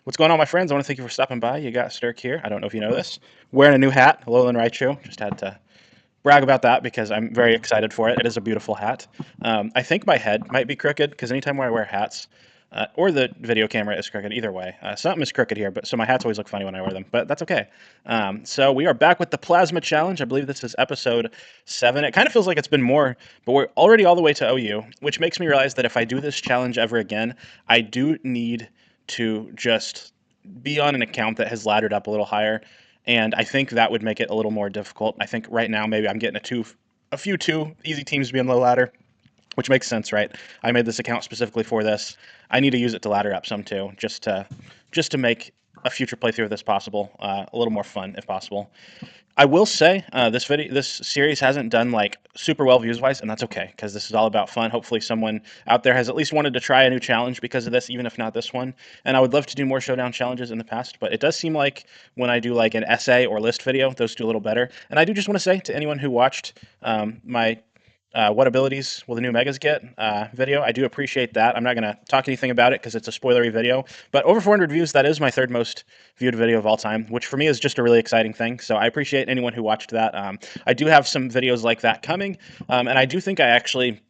What's going on, my friends? I want to thank you for stopping by. You got Stirk here. I don't know if you know this. Wearing a new hat, Lowland Raichu. Just had to brag about that because I'm very excited for it. It is a beautiful hat. I think my head might be crooked because anytime when I wear hats, or the video camera is crooked, either way. Something is crooked here, but so my hats always look funny when I wear them, but that's okay. So we are back with the Plasma Challenge. I believe this is episode 7. It kind of feels like it's been more, but we're already all the way to OU, which makes me realize that if I do this challenge ever again, I do need to just be on an account that has laddered up a little higher, and I think that would make it a little more difficult. I think right now maybe I'm getting a few two easy teams to be on the ladder, which makes sense, right? I made this account specifically for this. I need to use it to ladder up some too, just to make a future playthrough of this possible, a little more fun if possible. I will say this series hasn't done like super well views wise, and that's okay because this is all about fun. Hopefully, someone out there has at least wanted to try a new challenge because of this, even if not this one. And I would love to do more showdown challenges in the past, but it does seem like when I do like an essay or list video, those do a little better. And I do just want to say to anyone who watched my what abilities will the new megas get video. I do appreciate that. I'm not going to talk anything about it because it's a spoilery video. But over 400 views, that is my third most viewed video of all time, which for me is just a really exciting thing. So I appreciate anyone who watched that. I do have some videos like that coming. And I do think I actually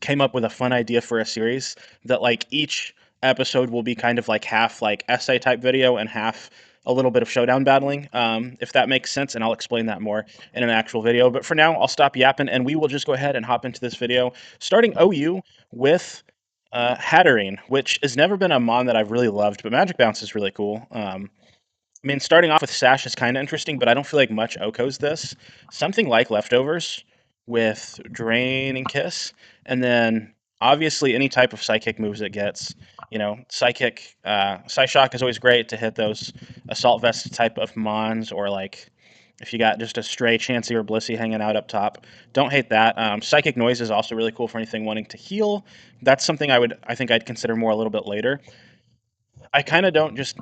came up with a fun idea for a series that like each episode will be kind of like half like essay type video and half a little bit of showdown battling, if that makes sense, and I'll explain that more in an actual video. But for now, I'll stop yapping, and we will just go ahead and hop into this video, starting OU with Hatterene, which has never been a mon that I've really loved, but Magic Bounce is really cool. I mean, starting off with Sash is kind of interesting, but I don't feel like much OHKOs this. Something like Leftovers with Drain and Kiss, and then obviously any type of Psychic moves it gets. You know, Psychic, Psyshock is always great to hit those Assault Vest type of Mons, or like if you got just a stray Chansey or Blissey hanging out up top. Don't hate that. Psychic Noise is also really cool for anything wanting to heal. That's something I think I'd consider more a little bit later. I kind of don't just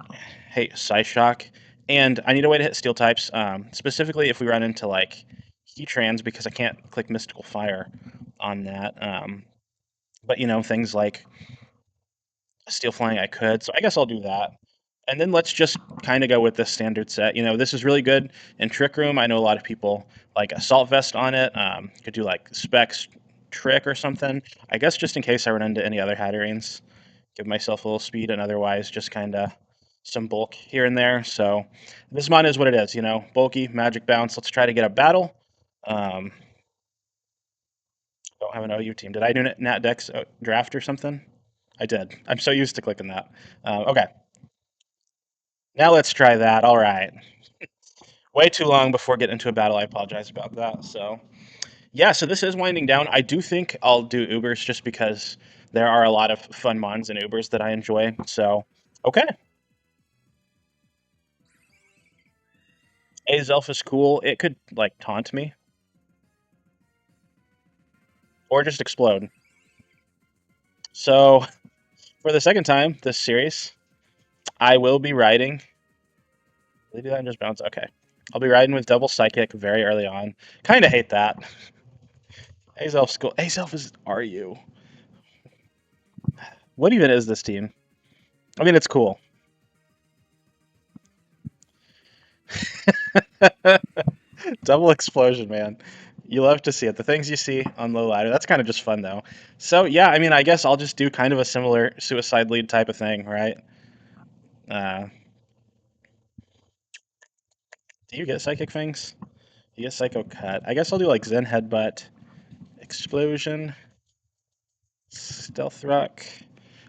hate Psyshock, and I need a way to hit steel types, specifically if we run into like Heatrans, because I can't click Mystical Fire on that. But you know, things like Steel Flying I could, so I guess I'll do that. And then let's just kind of go with the standard set. You know, this is really good in Trick Room. I know a lot of people like Assault Vest on it. Could do like Specs Trick or something. I guess just in case I run into any other Hatterenes, give myself a little speed, and otherwise just kind of some bulk here and there. So this mon is what it is, you know, bulky, magic bounce. Let's try to get a battle. Um, don't have an OU team. Did I do Nat Dex draft or something? I did. I'm so used to clicking that. Okay, now let's try that. All right. Way too long before getting into a battle. I apologize about that. So yeah, so this is winding down. I do think I'll do Ubers just because there are a lot of fun mons and Ubers that I enjoy. So okay. Azelf is cool. It could like taunt me or just explode. So for the second time this series, I will be riding. Did they do that and just bounce? Okay. I'll be riding with double psychic very early on. Kind of hate that. Azelf's cool. Azelf is RU. What even is this team? I mean, it's cool. Double explosion, man. You love to see it. The things you see on low ladder, that's kind of just fun, though. So, yeah, I mean, I guess I'll just do kind of a similar suicide lead type of thing, right? Uh, do you get psychic things? You get psycho cut. I guess I'll do like Zen headbutt, explosion, stealth rock.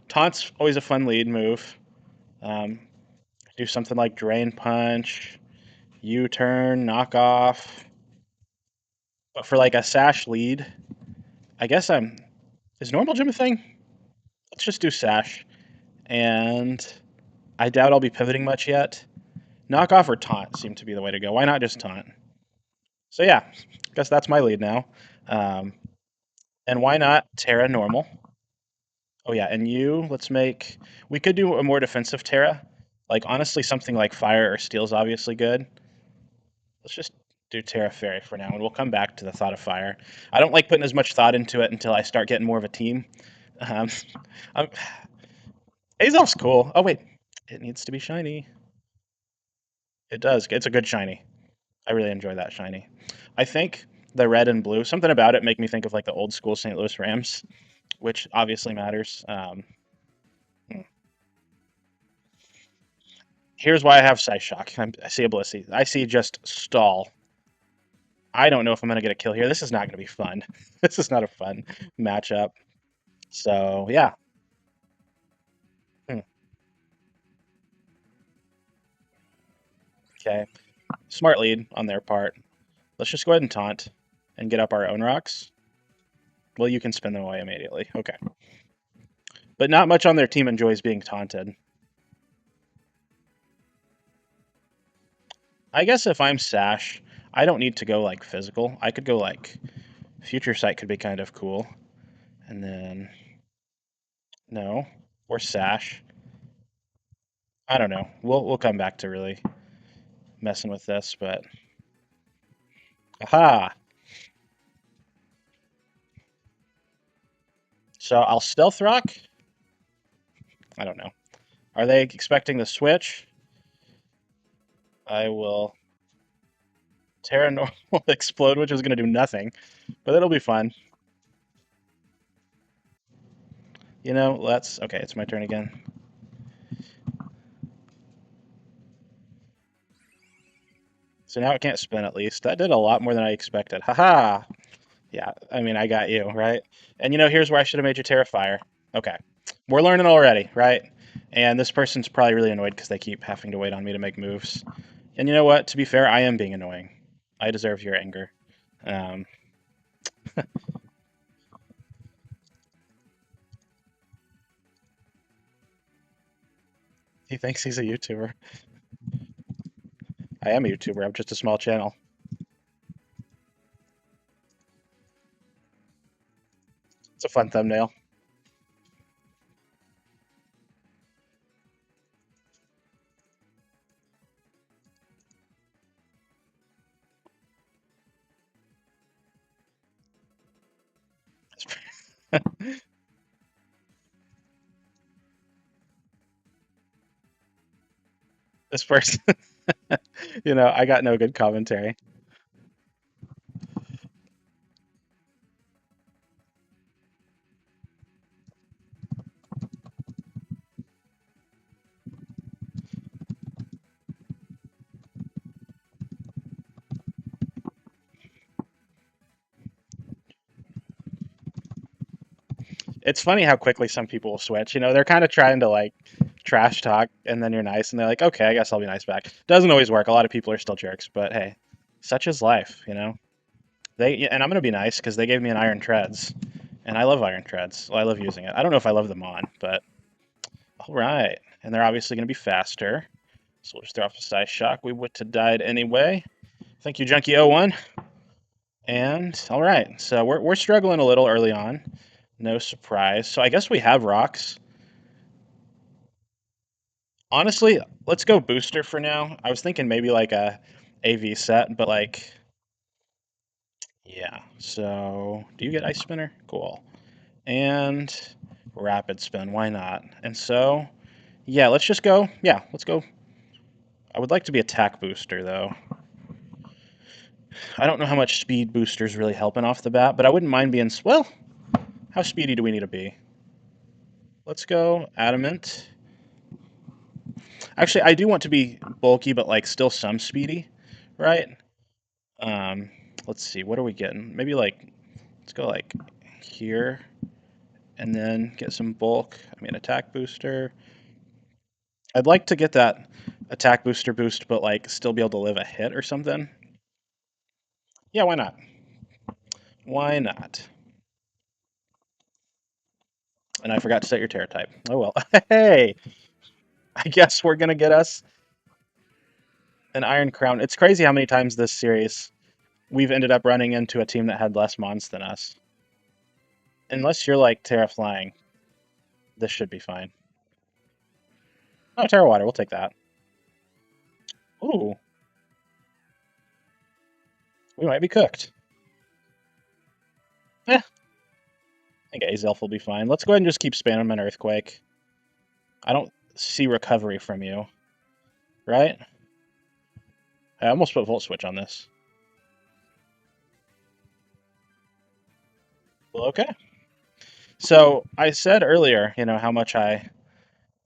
Taunt's always a fun lead move. Um, do something like drain punch, U-turn, knock off. But for like a sash lead, I guess is normal gym a thing? Let's just do sash. And I doubt I'll be pivoting much yet. Knockoff or taunt seem to be the way to go. Why not just taunt? So yeah, I guess that's my lead now. Um, and why not Terra normal? Oh yeah, and let's make. We could do a more defensive Terra. Like honestly, something like fire or steel is obviously good. Let's just do Terra Fairy for now, and we'll come back to the thought of fire. I don't like putting as much thought into it until I start getting more of a team. Um, I'm, Azelf's cool. Oh wait, It needs to be shiny. It does. It's a good shiny. I really enjoy that shiny. I think the red and blue, something about it make me think of like the old school St. Louis Rams, which obviously matters. Hmm. Here's why I have Psyshock. I see a Blissey. I see just stall. I don't know if I'm going to get a kill here. This is not going to be fun. This is not a fun matchup. So, yeah. Hmm. Okay. Smart lead on their part. Let's just go ahead and taunt and get up our own rocks. Well, you can spin them away immediately. Okay. But not much on their team enjoys being taunted. I guess if I'm Sash, I don't need to go like physical. I could go like Future Sight could be kind of cool. And then no, or Sash. I don't know. We'll come back to really messing with this, but aha. So I'll Stealth Rock. I don't know. Are they expecting the switch? I will Terra Normal Explode, which is going to do nothing, but it'll be fun. You know, let's. Okay, it's my turn again. So now it can't spin at least. That did a lot more than I expected. Haha! Yeah, I mean, I got you, right? And you know, here's where I should have made you Terrifier. Okay. We're learning already, right? And this person's probably really annoyed because they keep having to wait on me to make moves. And you know what? To be fair, I am being annoying. I deserve your anger. Um, he thinks he's a YouTuber. I am a YouTuber. I'm just a small channel. It's a fun thumbnail. This person, you know, I got no good commentary. It's funny how quickly some people will switch. You know, they're kind of trying to like trash talk, and then you're nice, and they're like, okay, I guess I'll be nice back. Doesn't always work. A lot of people are still jerks, but hey, such is life, you know. And I'm gonna be nice because they gave me an Iron Treads, and I love Iron Treads. Well, I love using it. I don't know if I love them on, but all right. And they're obviously gonna be faster, so we'll just throw off a Psyshock. We would have died anyway. Thank you, Junkie01. And all right, so we're struggling a little early on. No surprise. So I guess we have rocks. Honestly, let's go booster for now. I was thinking maybe like a AV set, but like, yeah. So do you get Ice Spinner? Cool. And Rapid Spin, why not? And so, yeah, let's just go. Yeah, let's go. I would like to be attack booster though. I don't know how much speed boosters really helping off the bat, but I wouldn't mind being, well, how speedy do we need to be? Let's go Adamant. Actually, I do want to be bulky, but like still some speedy, right? Um, let's see, what are we getting? Maybe like, let's go like here, and then get some bulk. I mean, attack booster. I'd like to get that attack booster boost, but like still be able to live a hit or something. Yeah, why not? Why not? And I forgot to set your Terra type. Oh well. Hey, I guess we're gonna get us an Iron Crown. It's crazy how many times this series we've ended up running into a team that had less mons than us. Unless you're like Terra Flying, this should be fine. Oh, Terra Water, we'll take that. Ooh, we might be cooked. Eh, I think Azelf will be fine. Let's go ahead and just keep spamming an Earthquake. I don't see recovery from you, right? I almost put Volt Switch on this. Well, okay. So I said earlier, how much I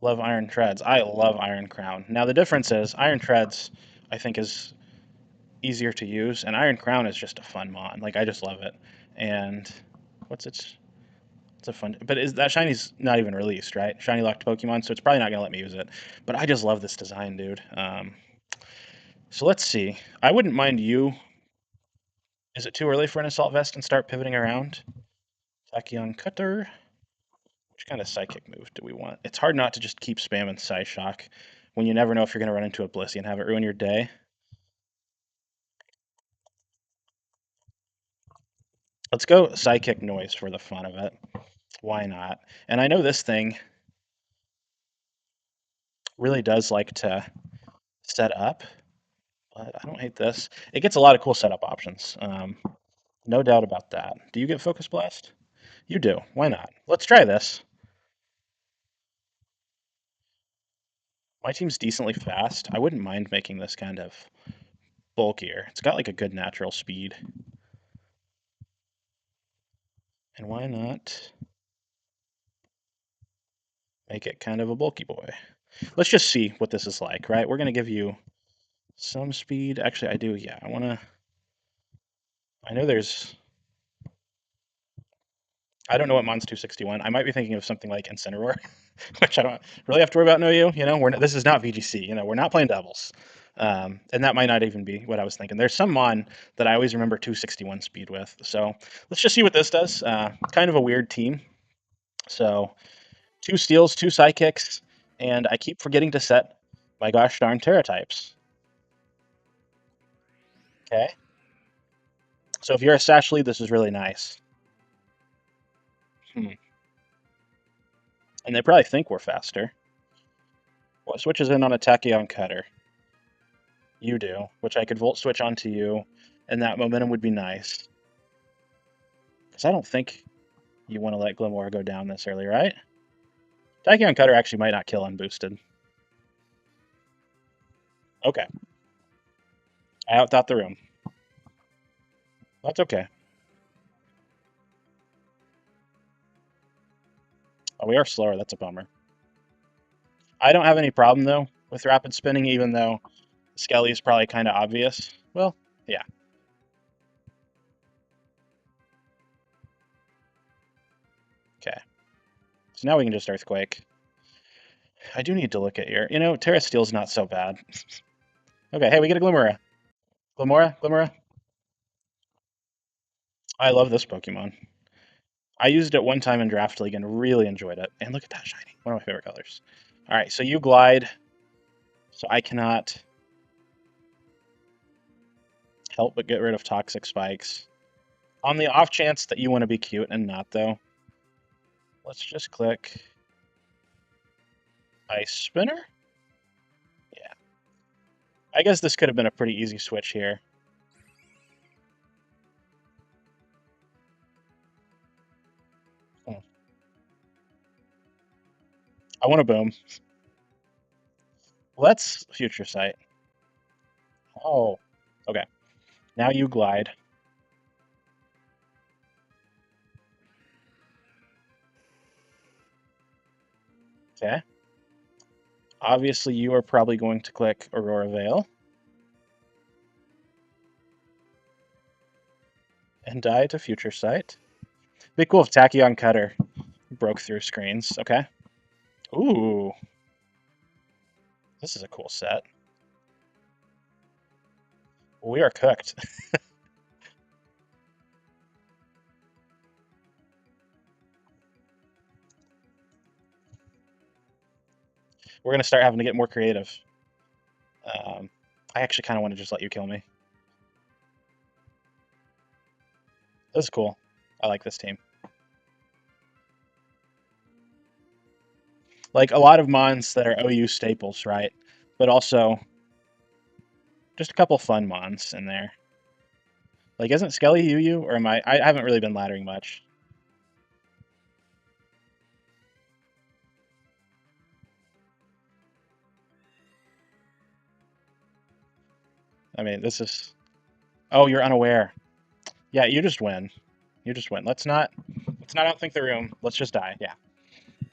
love Iron Treads. I love Iron Crown. Now the difference is Iron Treads, I think, is easier to use, and Iron Crown is just a fun mod. Like I just love it. And what's its? It's a fun, but is that Shiny's not even released, right? Shiny locked Pokemon, so it's probably not gonna let me use it. But I just love this design, dude. So let's see. I wouldn't mind you. Is it too early for an Assault Vest and start pivoting around? Tachyon Cutter. Which kind of Psychic move do we want? It's hard not to just keep spamming Psyshock when you never know if you're going to run into a Blissey and have it ruin your day. Let's go Psychic Noise for the fun of it. Why not? And I know this thing really does like to set up, but I don't hate this. It gets a lot of cool setup options. No doubt about that. Do you get Focus Blast? You do. Why not? Let's try this. My team's decently fast. I wouldn't mind making this kind of bulkier. It's got like a good natural speed. And why not make it kind of a bulky boy? Let's just see what this is like, right? We're going to give you some speed. Actually, I do, yeah. I know there's... I don't know what Mons 261. I might be thinking of something like Incineroar, which I don't really have to worry about. This is not VGC. We're not playing doubles, and that might not even be what I was thinking. There's some Mon that I always remember 261 speed with. So let's just see what this does. Kind of a weird team. So 2 steals, 2 psychics, and I keep forgetting to set my gosh darn Terra types. Okay. So if you're a Sash lead, this is really nice. And they probably think we're faster. What switches in on a Tachyon Cutter? You do, which I could Volt Switch onto you, and that momentum would be nice. Because I don't think you want to let Glimmora go down this early, right? Tachyon Cutter actually might not kill unboosted. Okay. I outthought the room. That's okay. Oh, we are slower. That's a bummer. I don't have any problem, though, with rapid spinning, even though Skelly is probably kind of obvious. Well, yeah. Okay. So now we can just Earthquake. I do need to look at your... Terra Steel's not so bad. Okay, hey, we get a Glimmora. Glimmora. I love this Pokemon. I used it one time in Draft League and really enjoyed it. And look at that shiny. One of my favorite colors. All right, so you glide. So I cannot help but get rid of Toxic Spikes. On the off chance that you want to be cute and not, though, let's just click Ice Spinner. Yeah. I guess this could have been a pretty easy switch here. I want to boom. Let's Future Sight. Oh, okay. Now you glide. Okay. Obviously, you are probably going to click Aurora Veil. And die to Future Sight. Be cool if Tachyon Cutter broke through screens. Okay. Ooh. This is a cool set. We are cooked. We're going to start having to get more creative. I actually kind of want to just let you kill me. This is cool. I like this team. Like a lot of Mons that are OU staples, right? But also just a couple fun Mons in there. Like, isn't Skelly UU, or am I haven't really been laddering much. I mean, this is. Oh, you're unaware. Yeah, you just win. You just win. Let's not outthink the room. Let's just die. Yeah.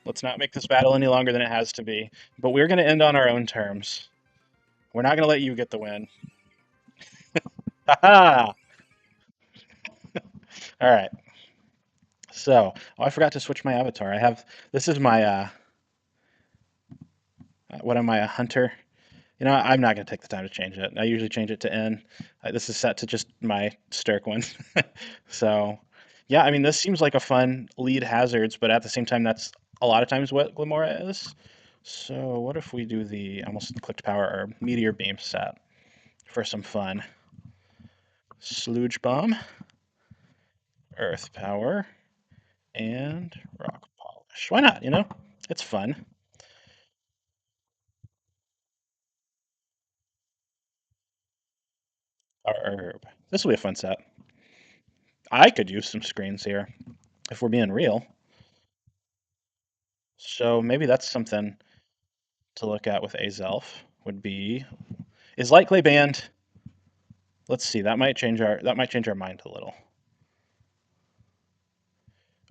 Let's not make this battle any longer than it has to be. But we're gonna end on our own terms. We're not gonna let you get the win. Haha! All right. So, oh, I forgot to switch my avatar. I have this is my what am I, a hunter? You know, I'm not gonna take the time to change it. I usually change it to N. This is set to just my Sturk one. So, yeah, I mean, this seems like a fun lead hazards, but at the same time, that's a lot of times what Glimora is. So, what if we do the almost clicked power or meteor beam set for some fun? Sludge bomb, earth power, and rock polish. Why not? You know, it's fun. Our herb. This will be a fun set. I could use some screens here if we're being real. So maybe that's something to look at with Azelf. Would be is Light Clay banned? Let's see. That might change our mind a little.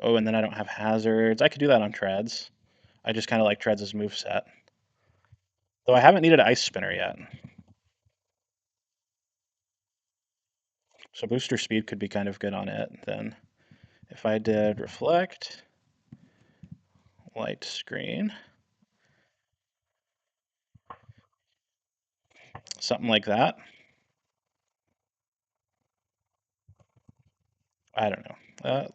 Oh, and then I don't have hazards. I could do that on Treads. I just kind of like Treads' moveset. Though I haven't needed Ice Spinner yet. So booster speed could be kind of good on it then. If I did Reflect, Light Screen, something like that. I don't know.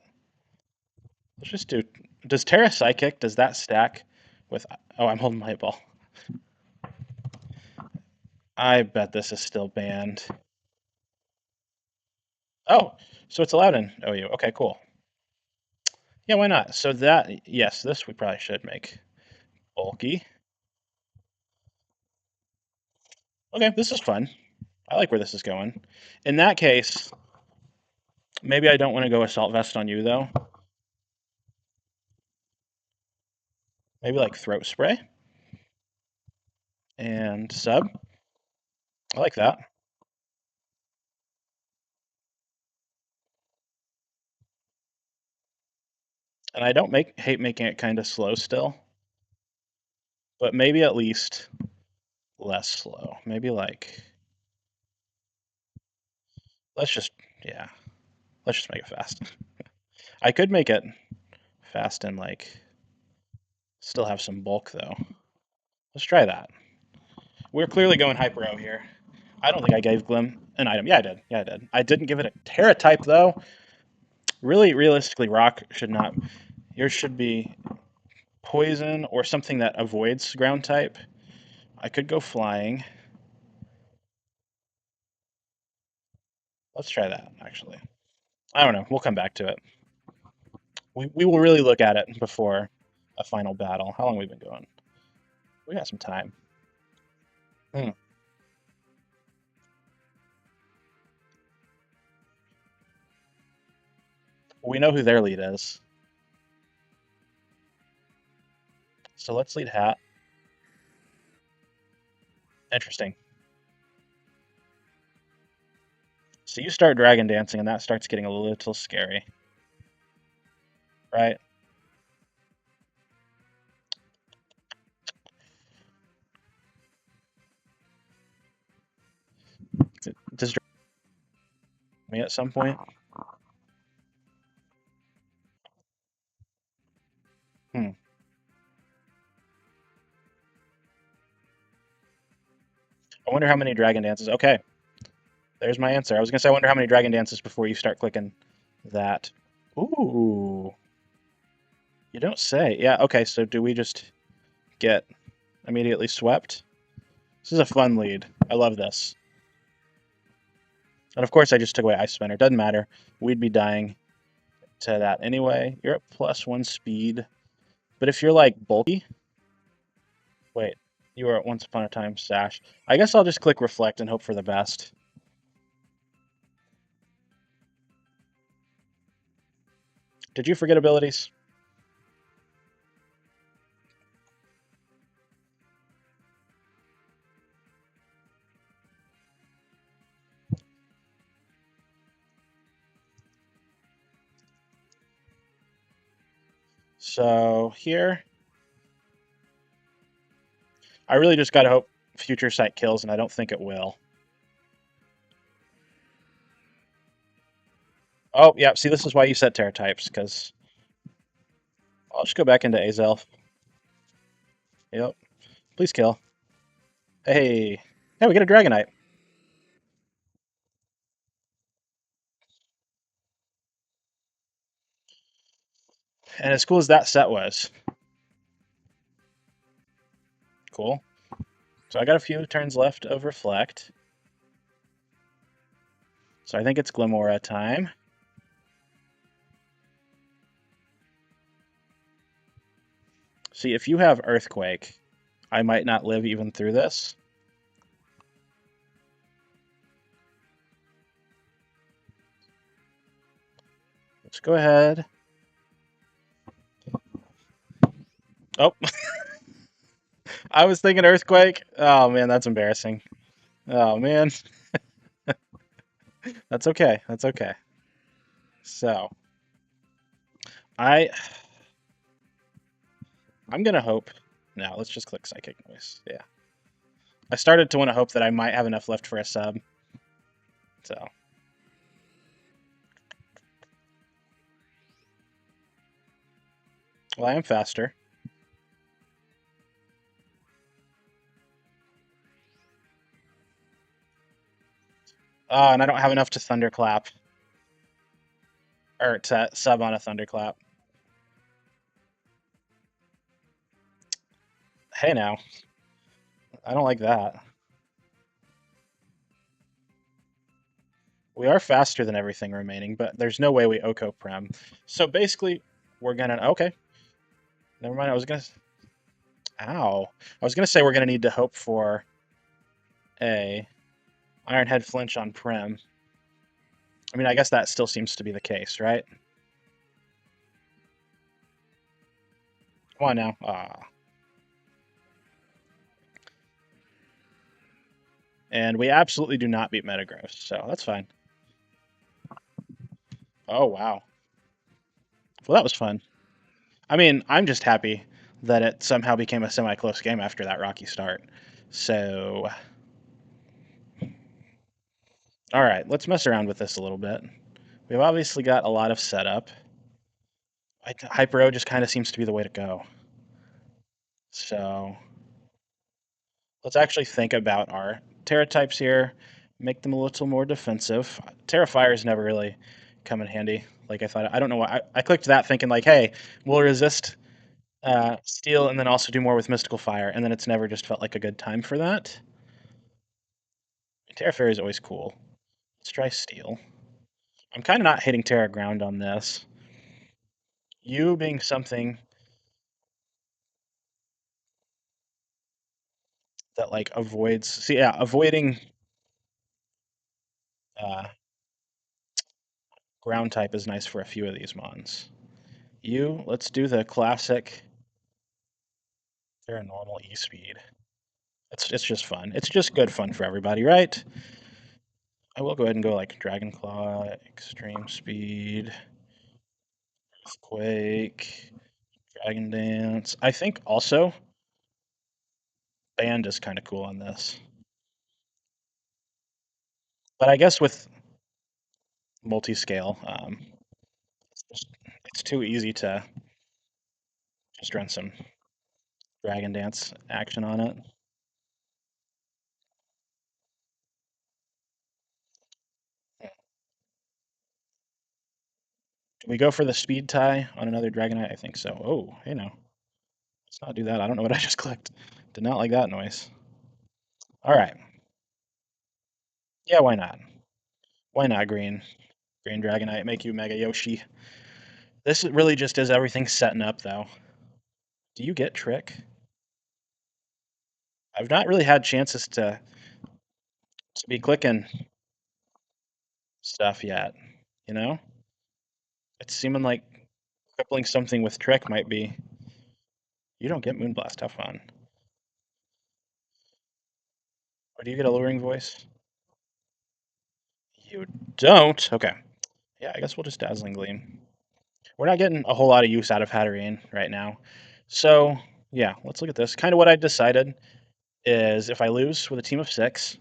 Let's just do. Does Terra Psychic, does that stack with. Oh, I'm holding my ball. I bet this is still banned. Oh, so it's allowed in OU. Okay, cool. Yeah, why not? So that, yes, this we probably should make bulky. Okay, this is fun. I like where this is going. In that case, maybe I don't want to go Assault Vest on you, though. Maybe like Throat Spray and Sub. I like that. And I don't hate making it kind of slow still, but maybe at least less slow. Maybe like, let's just, yeah, let's just make it fast. I could make it fast and like still have some bulk though. Let's try that. We're clearly going Hyper-O here. I don't think I gave Glim an item. Yeah, I did. Yeah, I did. I didn't give it a Terra type though. Really, realistically, Rock should not. Yours should be Poison or something that avoids ground type. I could go Flying. Let's try that actually. I don't know. We'll come back to it. We will really look at it before a final battle. How long have we been going? We got some time. Hmm. We know who their lead is. So let's lead Hat. Interesting. So you start Dragon Dancing, and that starts getting a little scary, right? Does me at some point? Hmm. I wonder how many Dragon Dances. Okay, there's my answer. I was gonna say I wonder how many Dragon Dances before you start clicking that. Ooh, you don't say. Yeah. Okay. So do we just get immediately swept? This is a fun lead. I love this. And of course, I just took away Ice Spinner. Doesn't matter. We'd be dying to that anyway. You're at +1 speed. But if you're like bulky, wait, you were at Once Upon a Time Sash. I guess I'll just click Reflect and hope for the best. Did you forget abilities? So here, I really just gotta hope Future Sight kills, and I don't think it will. Oh, yeah, see, this is why you set Terra types, because I'll just go back into Azelf. Yep. Please kill. Hey. Yeah, we get a Dragonite. And as cool as that set was, cool. So I got a few turns left of Reflect. So I think it's Glimmora time. See, if you have Earthquake, I might not live even through this. Let's go ahead. Oh, I was thinking Earthquake. Oh, man, that's embarrassing. Oh, man. That's okay. That's okay. So, I, I'm going to hope. Now, let's just click Psychic Noise. Yeah. I started to want to hope that I might have enough left for a sub. So, well, I am faster. And I don't have enough to Thunderclap. Or to sub on a Thunderclap. Hey, now. I don't like that. We are faster than everything remaining, but there's no way we Oko Prem. So basically, we're gonna... Okay. Never mind, I was gonna... Ow. I was gonna say we're gonna need to hope for a Ironhead Flinch on Prem. I mean, I guess that still seems to be the case, right? Come on now. Ah. And we absolutely do not beat Metagross, so that's fine. Oh, wow. Well, that was fun. I mean, I'm just happy that it somehow became a semi-close game after that rocky start. So, all right, let's mess around with this a little bit. We've obviously got a lot of setup. Hyper-O just kind of seems to be the way to go. So, let's actually think about our Terra types here, make them a little more defensive. Terra Fire's never really come in handy like I thought. I don't know why. I clicked that thinking like, hey, we'll resist Steel and then also do more with Mystical Fire, and then it's never just felt like a good time for that. Terra Fairy is always cool. Let's try Steel. I'm kind of not hitting Terra Ground on this. You being something that like avoids... See, yeah, avoiding uh, ground type is nice for a few of these mons. Let's do the classic Paranormal E-Speed. It's just fun. It's just good fun for everybody, right? I will go ahead and go like Dragon Claw, Extreme Speed, Earthquake, Dragon Dance. I think also Band is kind of cool on this. But I guess with multi-scale, it's too easy to just run some Dragon Dance action on it. Do we go for the speed tie on another Dragonite? I think so. Oh, hey now. Let's not do that. I don't know what I just clicked. Did not like that noise. All right. Yeah, why not? Why not, Green? Green Dragonite, make you Mega Yoshi. This really just is everything setting up, though. Do you get Trick? I've not really had chances to be clicking stuff yet, you know? It's seeming like crippling something with Trick might be... You don't get Moonblast, have fun. Or do you get Alluring Voice? You don't? Okay. Yeah, I guess we'll just Dazzling Gleam. we're not getting a whole lot of use out of Hatterene right now. So, yeah, let's look at this. Kind of what I decided is if I lose with a team of 6,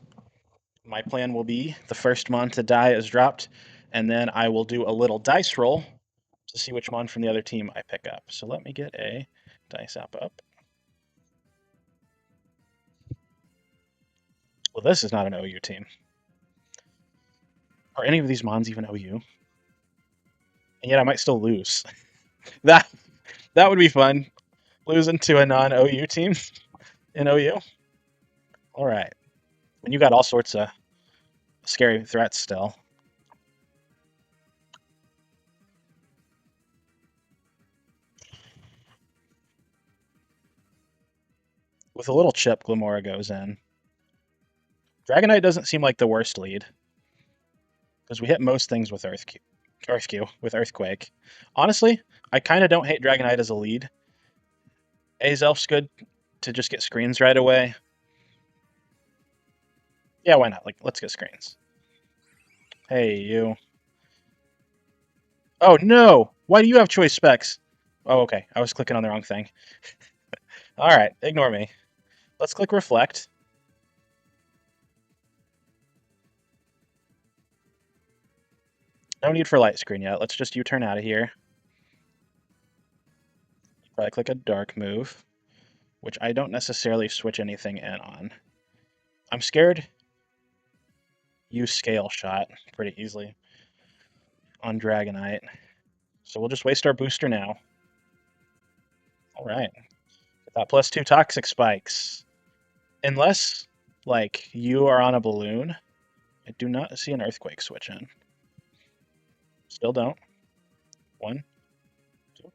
my plan will be the first mon to die is dropped, and then I will do a little dice roll to see which mon from the other team I pick up. So let me get a dice app up. Well, this is not an OU team. Are any of these mons even OU? And yet I might still lose. that would be fun. Losing to a non-OU team in OU. All right. And you got all sorts of scary threats still. With a little chip, Glamora goes in. Dragonite doesn't seem like the worst lead, because we hit most things with Earthquake. Honestly, I kind of don't hate Dragonite as a lead. Azelf's good to just get screens right away. Yeah, why not? Like, let's get screens. Hey, you. Oh, no! Why do you have choice specs? Oh, okay. I was clicking on the wrong thing. Alright, ignore me. Let's click Reflect. No need for light screen yet. Let's just U-turn out of here. Probably click a dark move, which I don't necessarily switch anything in on. I'm scared use Scale Shot pretty easily on Dragonite. So we'll just waste our booster now. Alright. Get that +2 Toxic Spikes. Unless, like, you are on a balloon, I do not see an Earthquake switch in. Still don't. 1, 2,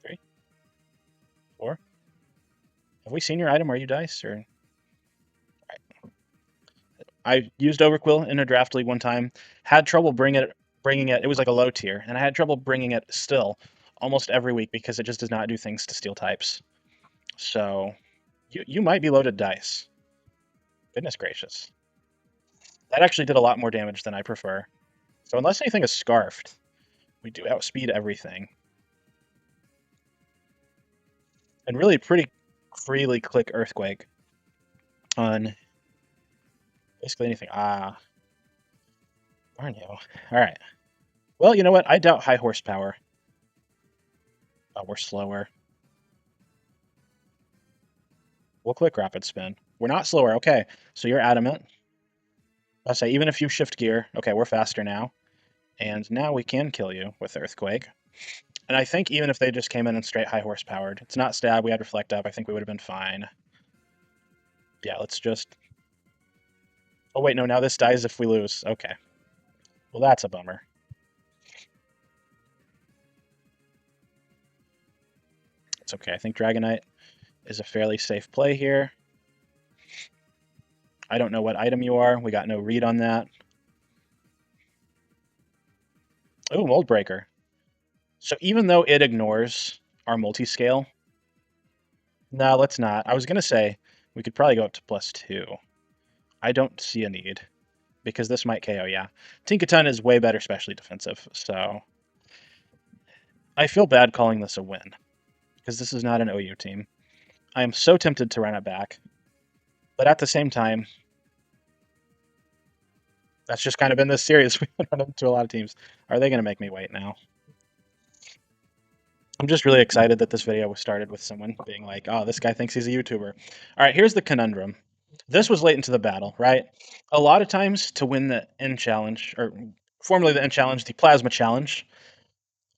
3, 4. Have we seen your item? Are you dice? Or I used Overquill in a draft league one time. Had trouble bringing it. It was like a low tier, and I had trouble bringing it still almost every week because it just does not do things to steel types. So you might be loaded dice. Goodness gracious. That actually did a lot more damage than I prefer. So unless anything is scarfed, we do outspeed everything. And really pretty freely click Earthquake on basically anything. Ah. Barnio. Alright. Well, you know what? I doubt high horsepower. Oh, we're slower. We'll click Rapid Spin. We're not slower. Okay, so you're adamant. I say, even if you shift gear, okay, we're faster now. And now we can kill you with Earthquake. And I think even if they just came in and straight high horsepowered, it's not stab, we had Reflect Up, I think we would have been fine. Yeah, let's just... Oh wait, no, now this dies if we lose. Okay. Well, that's a bummer. It's okay, I think Dragonite is a fairly safe play here. I don't know what item you are. We got no read on that. Oh, Mold Breaker. So even though it ignores our multi-scale, no, let's not. I was going to say we could probably go up to +2. I don't see a need because this might KO, yeah. Tinkaton is way better specially defensive, so I feel bad calling this a win because this is not an OU team. I am so tempted to run it back, but at the same time, that's just kind of been this series. We've run into a lot of teams. Are they going to make me wait now? I'm just really excited that this video was started with someone being like, oh, this guy thinks he's a YouTuber. All right, here's the conundrum. This was late into the battle, right? A lot of times to win the End Challenge, or formerly the End Challenge, the Plasma Challenge,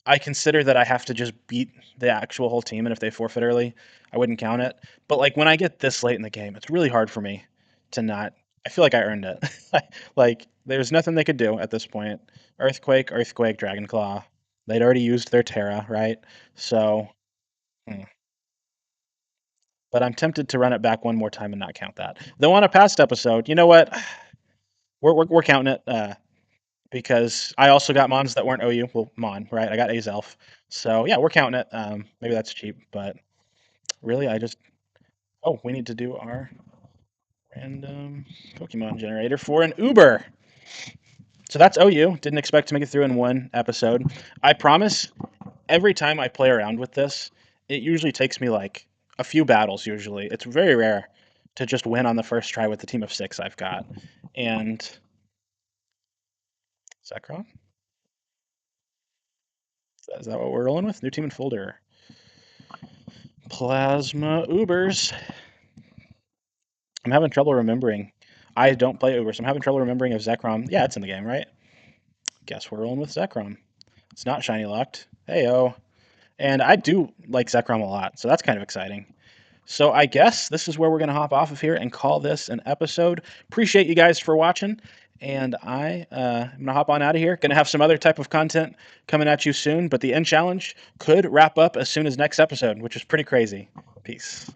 I consider that I have to just beat the actual whole team, and if they forfeit early, I wouldn't count it. But like when I get this late in the game, it's really hard for me to not. I feel like I earned it. Like there's nothing they could do at this point. Earthquake, Dragonclaw. They'd already used their Terra, right? So, but I'm tempted to run it back one more time and not count that. Though on a past episode, you know what? We're counting it because I also got Mons that weren't OU. Well, Mon, right? I got Azelf. So yeah, we're counting it. Maybe that's cheap, but really, I just we need to do our random Pokemon generator for an Uber. So that's OU. Didn't expect to make it through in one episode. I promise every time I play around with this, it usually takes me like a few battles. Usually, it's very rare to just win on the first try with the team of 6 I've got. And Zekrom, is that what we're rolling with? New team and folder. Plasma Ubers. I'm having trouble remembering. I don't play Ubers. I'm having trouble remembering if Zekrom. Yeah, it's in the game, right? Guess we're rolling with Zekrom. It's not shiny locked. Heyo. And I do like Zekrom a lot, so that's kind of exciting. So I guess this is where we're going to hop off of here and call this an episode. Appreciate you guys for watching, and I'm going to hop on out of here. Going to have some other type of content coming at you soon, but the end challenge could wrap up as soon as next episode, which is pretty crazy. Peace.